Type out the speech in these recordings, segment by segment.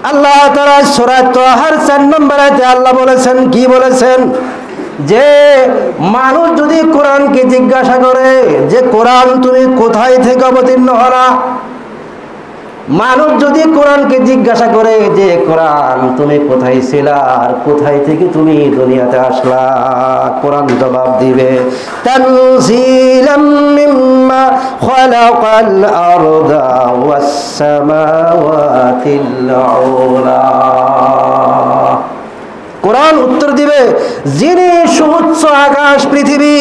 আল্লাহ তাআলা সূরা তাহার 4 নম্বর আয়াতে আল্লাহ বলেছেন, কি বলেছেন? যে মানুষ যদি কোরআনকে জিজ্ঞাসা করে যে কোরআন তুমি কোথায় থেকে অবতীর্ণ হলা, মানুষ যদি কোরআনকে জিজ্ঞাসা করে যে কোরআন তুমি কোথায় ছিলা আর কোথায় থেকে তুমি দুনিয়াতে আসলা, কোরআন জবাব দিবে তানজিলাম মিম্মা খালাকাল আরদা ওয়াস সামাওয়াতিল উলা। কোরআন উত্তর দিবে, যিনি সুউচ্চ আকাশ পৃথিবী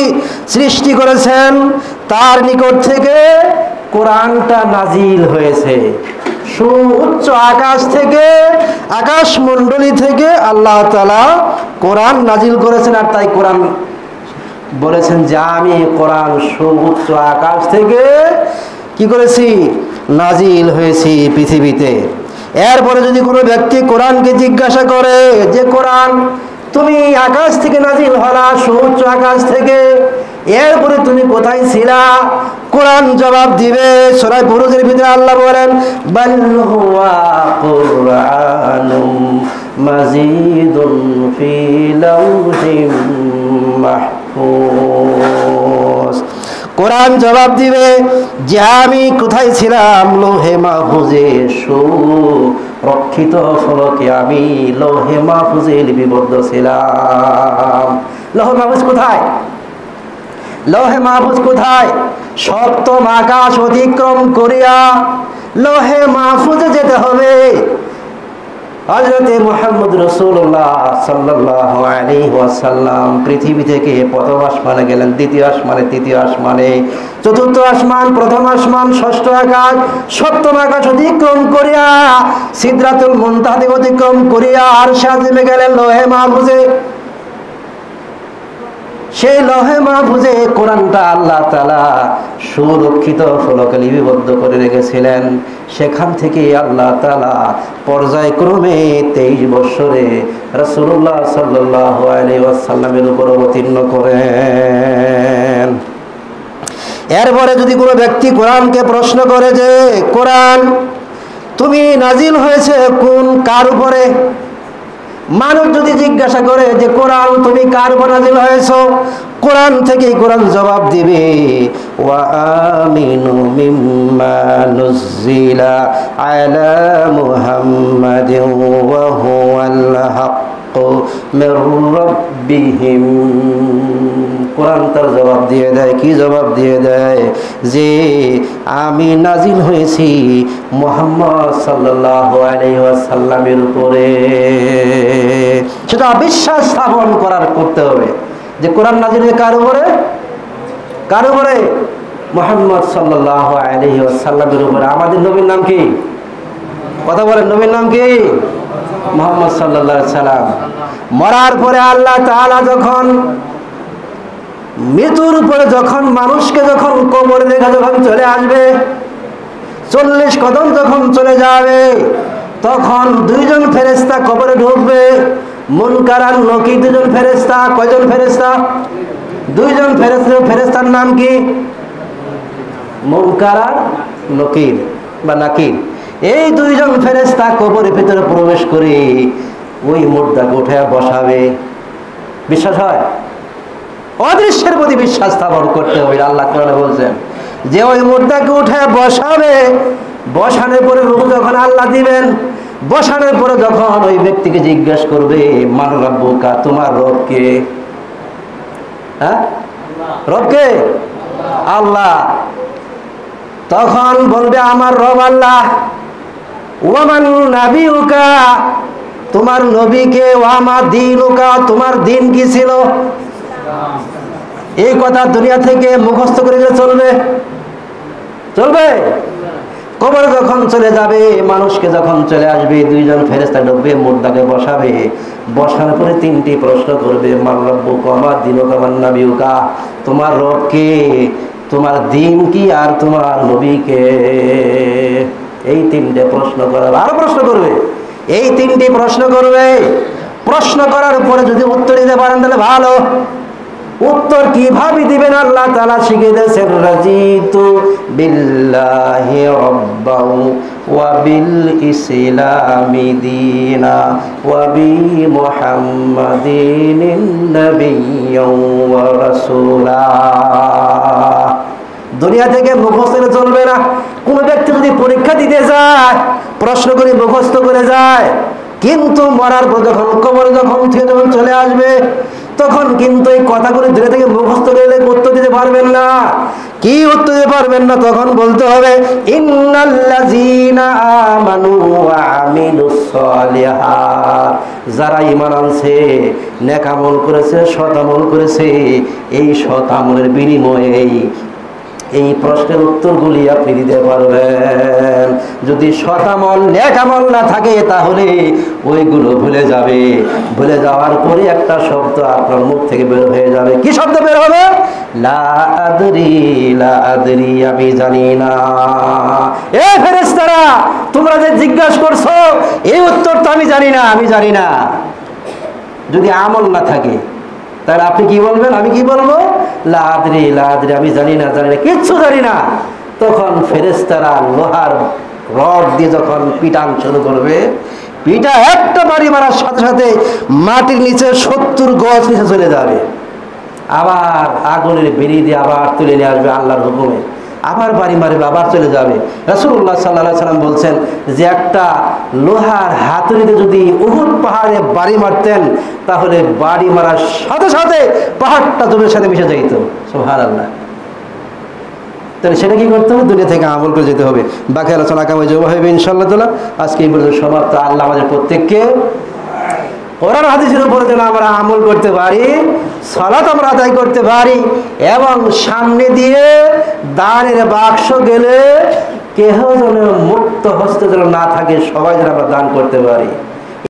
সৃষ্টি করেছেন তার নিকট থেকে কোরআনটা নাজিল হয়েছে। সুউচ্চ আকাশ থেকে, আকাশ মণ্ডলী থেকে আল্লাহ তাআলা কোরআন নাজিল করেছেন। আর তাই কোরআন বলেছেন যে আমি কোরআন সুউচ্চ আকাশ থেকে কি করেছি? নাজিল হয়েছি পৃথিবীতে। এরপরে যদি কোনো ব্যক্তি কোরআনকে জিজ্ঞাসা করে যে কোরআন তুমি আকাশ থেকে নাজিল হলা, সুউচ্চ আকাশ থেকে, এরপরে তুমি কোথায় ছিলা, কোরআন জবাব দিবে। সূরা বুরুজের ভিতরে আল্লাহ বলেন বাল হুয়া কুরআনুম মাজিদুন ফি লাওহিম মাহফুজ। কোরআন জবাব দিবে যে আমি কোথায় ছিলাম? লোহে মাহফুজে সুরক্ষিত ফলকে আমি লোহে মাহফুজে লিপিবদ্ধ ছিলাম। লোহে মাহফুজ কোথায়? লোহে মাহফুজ কোথায়? সপ্তম আকাশ অতিক্রম করিয়া লোহে মাহফুজে যেতে হবে। হযরতে মুহাম্মদ রাসূলুল্লাহ সাল্লাল্লাহু আলাইহি ওয়াসাল্লাম পৃথিবী থেকে প্রথম আসমানে গেলেন, দ্বিতীয় আসমানে, তৃতীয় আসমানে, চতুর্থ আসমান, প্রথম আসমান, ষষ্ঠ আকাশ, সপ্তম আকাশ অতিক্রম করিয়া সিদরাতুল মুনতাহা অতিক্রম করিয়া আরশে আজিমে গেলেন, লোহে মাহফুজে। সেই লোহে মাহফুজে কোরআনটা আল্লাহ তাআলা সুরক্ষিত ফলকে লিপিবদ্ধ করে রেখেছিলেন। সেখান থেকে আল্লাহ তাআলা পর্যায়ক্রমে 23 বছরে রাসূলুল্লাহ সাল্লাল্লাহু আলাইহি ওয়াসাল্লামের উপর অবতীর্ণ করেন। এরপরে যদি কোনো ব্যক্তি কোরআনকে প্রশ্ন করে যে কোরআন তুমি নাজিল হয়েছে কার উপরে, মানুষ যদি জিজ্ঞাসা করে যে কোরআন তুমি কার উপর নাজিল হয়েছো, কোরআন থেকেই কোরআন জবাব দিবে ওয়া আমিনু মিম্মা নুজিলা আলা মুহাম্মাদিন ওয়া হুয়াল হাক্কু মির রাব্বিহিম। কোরআন তার জবাব দিয়ে দেয়, কি জবাব দিয়ে দেয়? যে আমি নাজিল হয়েছি মুহাম্মদ সাল্লাল্লাহু আলাইহি ওয়াসাল্লামের উপরে। সেটা বিশ্বাস স্থাপন করতে হবে যে কোরআন নাজিল হয়েছে কার উপরে? কার উপরে? মুহাম্মদ সাল্লাল্লাহু আলাইহি ওয়াসাল্লামের উপরে। আমাদের নবীর নাম কি? কথা বলেন, নবীর নাম কি? মুহাম্মদ সাল্লাল্লাহু আলাইহি সাল্লাম। মরার পরে আল্লাহ তাআলা যখন মৃত্যুর উপরে যখন মানুষকে যখন কবরে রেখে যখন চলে আসবে, 40 কদম যখন চলে যাবে, তখন 2জন ফেরেশতা কবরে ঢুকবে। মুনকার আর নকির 2জন ফেরেশতা। কয়জন ফেরেশতা? 2জন ফেরেশতা। ফেরেশতার নাম কি? মুনকার আর নকির বা নাকির। এই 2জন ফেরেশতা কবরের ভিতরে প্রবেশ করে ওই মুর্দাকে উঠে বসাবে। বিশ্বাস হয়? অদৃশ্যের প্রতি বিশ্বাস স্থাপন করতে হবে। আল্লাহ কোরআনে বলছেন যে ওই মুর্দাকে উঠে বসাবে, বসানোর পরে রূহ যখন আল্লাহ দিবেন, বসানোর পরে যখন ওই ব্যক্তিকে জিজ্ঞাসা করবে মান রাব্বুকা, তোমার রব কে? হ্যাঁ, রব কে? আল্লাহ। তখন বলবে আমার রব আল্লাহ। ওয়ামান নাবিউকা, তোমার নবীকে? ওয়ামা দীনুকা, তোমার দিন কি ছিল? এই কথা দুনিয়া থেকে মুখস্থ করে গেলে চলবে? চলবে? কবরে যখন চলে যাবে, মানুষকে যখন চলে আসবে, 2জন ফেরেশতা ঢুকবে, মুর্দাকে বসাবে। বসানোর পরে 3টি প্রশ্ন করবে মান রাব্বুকা ওয়া দীনুকা ওয়ান নাবিয়ুকা, তোমার রব কে, তোমার দিন কি, আর তোমার নবী কে? এই 3টে প্রশ্ন করবে। আরো প্রশ্ন করবে, এই 3টি প্রশ্ন করবে। প্রশ্ন করার পরে যদি উত্তর দিতে পারেন তাহলে ভালো, উত্তর কিভাবে দিবেন আল্লাহ তাআলা শিখিয়ে দিয়েছেন, রাজিতু বিল্লাহি রাব্বাও ওয়া বিল ইসলামি দীনা ওয়া বি মুহাম্মাদিন নাবিয়্যাও ওয়া রাসূলা। দুনিয়া থেকে মুখস্থ করে চলবে না। কোনো ব্যক্তি যদি পরীক্ষা দিতে যায়, প্রশ্ন করে মুখস্থ করে যায়, কিন্তু মরার পর যখন কবরে যখন চলে আসবে, তখন কিন্তু এই কথাগুলো ধীরে থেকে মুখস্থ করে উত্তর দিতে পারবেন না। কি উত্তর দিতে পারবেন না? তখন বলতে হবে ইন্নাল্লাযীনা আমানু ওয়া আমিলুস সালিহাত, যারা ঈমান আনছে, নেক আমল করেছে, সৎ আমল করেছে, এই সৎ আমলের বিনিময়ে এই প্রশ্নের উত্তরগুলি আপনি দিতে পারবেন। যদি সৎ আমল নেক আমল না থাকে, তাহলে ওইগুলো ভুলে যাবে। ভুলে যাওয়ার পরে একটা শব্দ আপনার মুখ থেকে বের হয়ে যাবে। কি শব্দ বের হবে? লা আদরি, লা আদরি, আমি জানি না। এ ফেরেশতারা, তোমরা যে জিজ্ঞাসা করছো, এই উত্তর তো আমি জানি না, আমি জানি না। যদি আমল না থাকে, তাহলে আপনি কি বলবেন? আমি কি বলবো? লা আদরি, লা আদরি, আমি জানি না, জানি না, কিচ্ছু জানি না। তখন ফেরেশতারা লোহার রড দিয়ে যখন পিটান শুরু করবে, পিটা একটা বাড়ি মারার সাথে সাথে মাটির নিচে 70 গজ নিচে চলে যাবে। আবার আগুনের বেরিয়ে দিয়ে আবার তুলে নিয়ে আসবে আল্লাহর হুকুমে, আবার বাড়ি মারবে, আবার চলে যাবে। রাসূলুল্লাহ সাল্লাল্লাহু আলাইহি সাল্লাম বলছেন যে একটা লোহার হাতুড়িতে যদি উহুদ পাহাড়ে বাড়ি মারতেন, তাহলে বাড়ি মারার সাথে সাথে পাহাড়টা জমির সাথে মিশে যাইত। সুবহানাল্লাহ। তাহলে সেটা কি করতে হবে? দুনিয়া থেকে আমল করে যেতে হবে। বাকি আলোচনা আগামী জমা হবে ইনশাআল্লাহ তাআলা। আজকে এই পর্যন্ত সমাপ্ত। আল্লাহ আমাদের প্রত্যেককে কোরআন হাদিসের উপরে যেন আমরা আমল করতে পারি, সালাত আমরা আদায় করতে পারি, এবং সামনে দিয়ে দানের বাক্স গেলে কেহ যেন মুক্ত হস্তে যেন না থাকে, সবাই যেন আমরা দান করতে পারি।